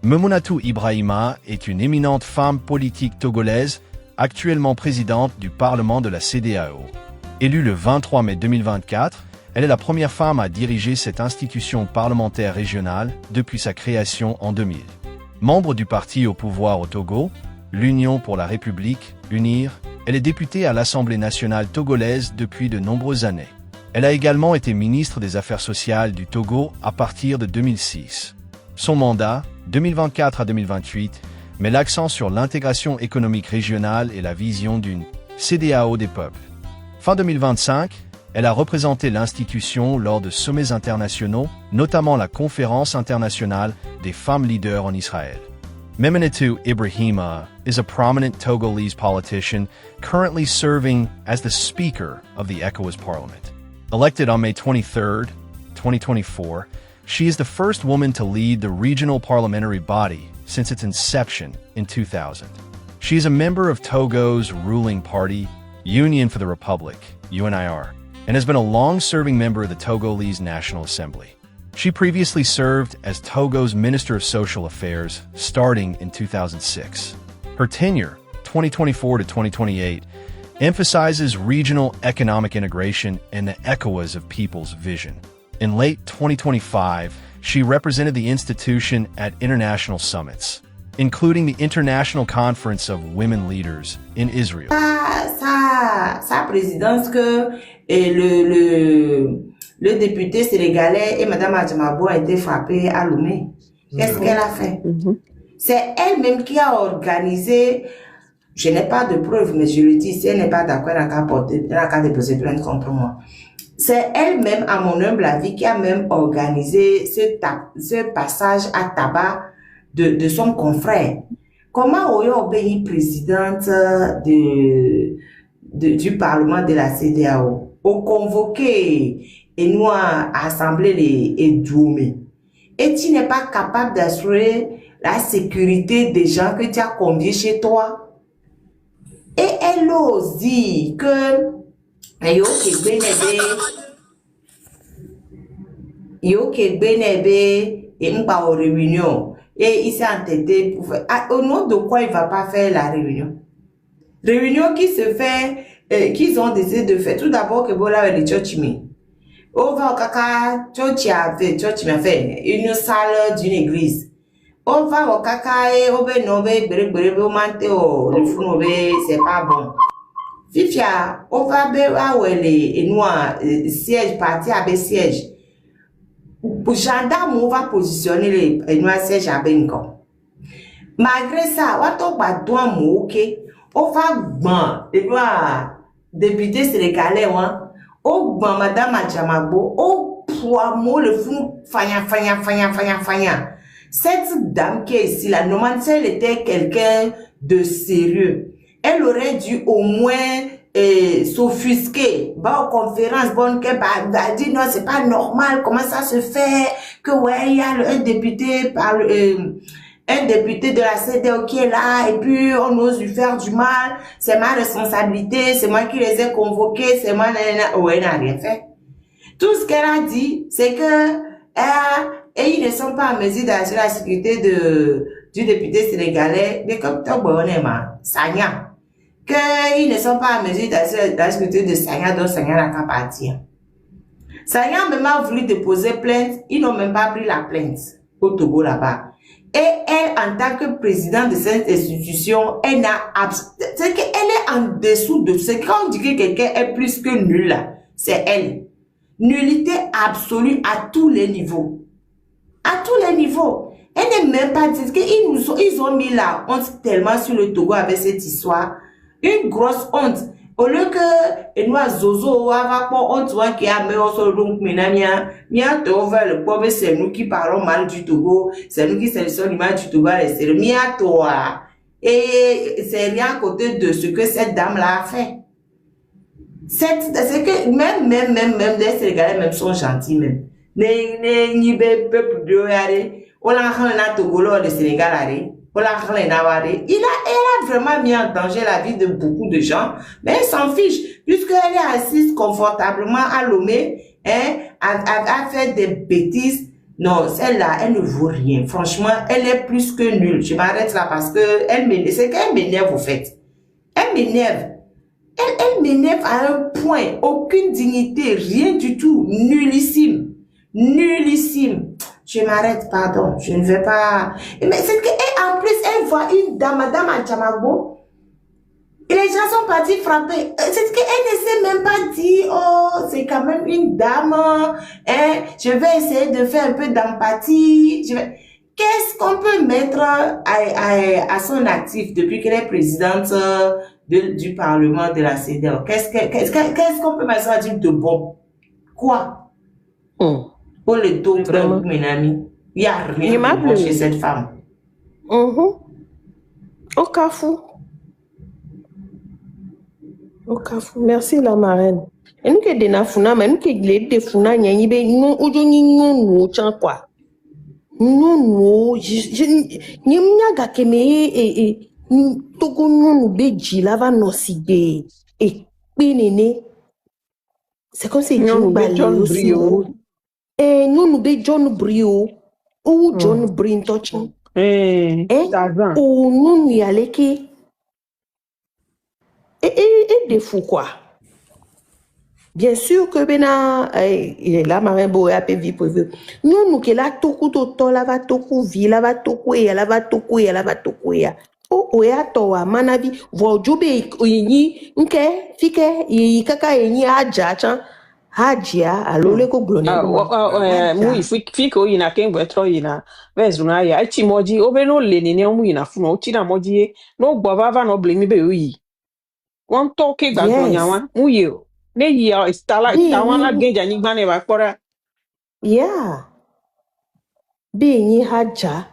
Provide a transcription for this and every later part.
Memonatou Ibrahima est une éminente femme politique togolaise, actuellement présidente du Parlement de la CEDEAO. Élue le 23 mai 2024, elle est la première femme à diriger cette institution parlementaire régionale depuis sa création en 2000. Membre du parti au pouvoir au Togo, l'Union pour la République, UNIR, elle est députée à l'Assemblée nationale togolaise depuis de nombreuses années. Elle a également été ministre des Affaires sociales du Togo à partir de 2006. Son mandat, 2024 à 2028, met l'accent sur l'intégration économique régionale et la vision d'une CEDEAO des peuples. Fin 2025, elle a représenté l'institution lors de sommets internationaux, notamment la Conférence internationale des femmes leaders en Israël. Memonatou Ibrahima is a prominent Togolese politician currently serving as the Speaker of the ECOWAS Parliament. Elected on May 23, 2024, she is the first woman to lead the regional parliamentary body since its inception in 2000. She is a member of Togo's ruling party, Union for the Republic, UNIR, and has been a long-serving member of the Togolese National Assembly. She previously served as Togo's Minister of Social Affairs, starting in 2006. Her tenure, 2024 to 2028, emphasizes regional economic integration and the ECOWAS of People's vision. In late 2025, she represented the institution at international summits, including the International Conference of Women Leaders in Israel. Sa présidence que le député sénégalais et Madame Adjamabo a été frappée à Lomé. Qu'est-ce qu'elle a fait? C'est elle-même qui a organisé, je n'ai pas de preuves, mais je le dis, si elle n'est pas d'accord, elle n'a qu'à déposer plainte contre moi. C'est elle-même, à mon humble avis, qui a même organisé ce passage à tabac de son confrère. Comment Oyo Obeyi, présidente du Parlement de la CEDEAO, au convoqué et nous à assembler les Djoumé, et tu n'es pas capable d'assurer la sécurité des gens que tu as conviés chez toi? Et elle ose dire que Yo Benebe et m'pa aux réunions et il s'est entêté pour faire. Au nom de quoi il va pas faire la réunion? Réunion qui se fait, qu'ils ont décidé de faire. Tout d'abord que Bola et les Tchotchimi. On va au caca, Tchotchi a fait une salle d'une église. On va au caca et on va nover, bré, monter le fou c'est pas bon. Fifia, on va béa où elle est, et nous, siège, parti avec siège. Gendarme, on va positionner les noirs sièges à Benko. Malgré ça, on va doigt mouké, on va ban, les noirs députés sénégalais, on ban Madame Adjamabo, on poids le fou, fanya. Cette dame qui est ici, là, normalement, si elle était quelqu'un de sérieux, elle aurait dû au moins s'offusquer, aux conférences, dit non, c'est pas normal, comment ça se fait que ouais, il y a un député de la CEDEAO qui est là, et puis on ose lui faire du mal, c'est ma responsabilité, c'est moi qui les ai convoqués, c'est moi, ouais, elle n'a rien fait. Tout ce qu'elle a dit, c'est que, et ils ne sont pas en mesure d'assurer la sécurité du député sénégalais, mais comme toi, Sanya, qu'ils ne sont pas en mesure d'assurer la sécurité de Sanya, dont Sanya n'a qu'à partir. Sanya même a voulu déposer plainte, ils n'ont même pas pris la plainte au Togo là-bas. Et elle, en tant que présidente de cette institution, c'est qu'elle est en dessous de ce quand on dit que quelqu'un est plus que nul là, c'est elle. Nullité absolue à tous les niveaux. À tous les niveaux. Elle n'est même pas dit qu'ils ont mis la honte tellement sur le Togo avec cette histoire. Une grosse honte. Au lieu que, nous, Zozo, va pas honte, qui a mis au sol, donc, le pauvre, c'est nous qui parlons mal du Togo, c'est nous qui sélectionnons l'image du Togo, c'est le toi. Et c'est rien à côté de ce que cette dame-là a fait. C'est que, même, les Sénégalais, même, sont gentils, même. Peuple de Yare, on a un Togo, le Sénégal, elle a vraiment mis en danger la vie de beaucoup de gens, mais elle s'en fiche, puisqu'elle est assise confortablement à Lomé, à faire des bêtises, Non, celle-là, elle ne vaut rien. Franchement, elle est plus que nulle. Je m'arrête là parce que c'est qu'elle m'énerve, au fait. Elle m'énerve. Elle m'énerve à un point. Aucune dignité, rien du tout. Nullissime. Nullissime. Je m'arrête, pardon. Je ne vais pas... Mais c'est qu'en plus, elle voit une dame, madame Anchamago. Et les gens sont partis frapper. C'est qu'elle ne sait même pas dire, oh, c'est quand même une dame. Hein, je vais essayer de faire un peu d'empathie. Qu'est-ce qu'on peut mettre à son actif depuis qu'elle est présidente du Parlement de la CEDEAO? Qu'est-ce qu'on peut mettre à dire de bon? Quoi? Pour le dos de mes amis. Il n'y a rien de bon chez cette femme. Au Carrefour. Au Carrefour. Merci la marraine. Et nous qui sommes funa, mais nous qui sommes funa, nous sommes quoi? Nous, je ga keme togo nous beji lava noside et pénéné. C'est comme si John Brio. Et nous be John Brio ou John Brintochen. Ou nous y allait qui et des fous quoi. Bien sûr que la marine boya pe vie privée. Nous que la toku to la va toku vie la va toku ya la va toku ya la va toku ya. O ya to wa manabi vo jobe yi nke fike yi kaka yi aja chan hajia alole ko glone. Mu fike o yina ken betro yina vezuna ya echi moji obe no le ni mu yina fun o chi na moji no gbo baba no blame be yi. Won to ke gbagbo yan mu ye o. Ne yi istala wana genja ni gbane ba pora. Yeah. Be yi haja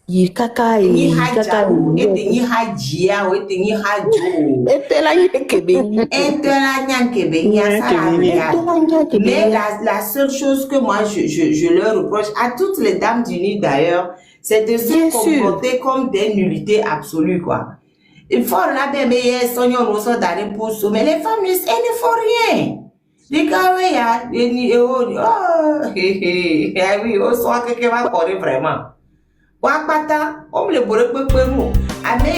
yi kaka yi kaka yi hajia o yi hajo. Etela nyekebe. Etela nyekebe. Mais la seule chose que moi je leur reproche à toutes les dames d'Uni d'ailleurs, c'est de se comporter comme des nullités absolues quoi. Il faut la bébé sonyo no so dare pousso mais les femmes elles ne font rien. Les gars oui on soit que va correr vraiment. Wakata on le bore pepe mu. Ame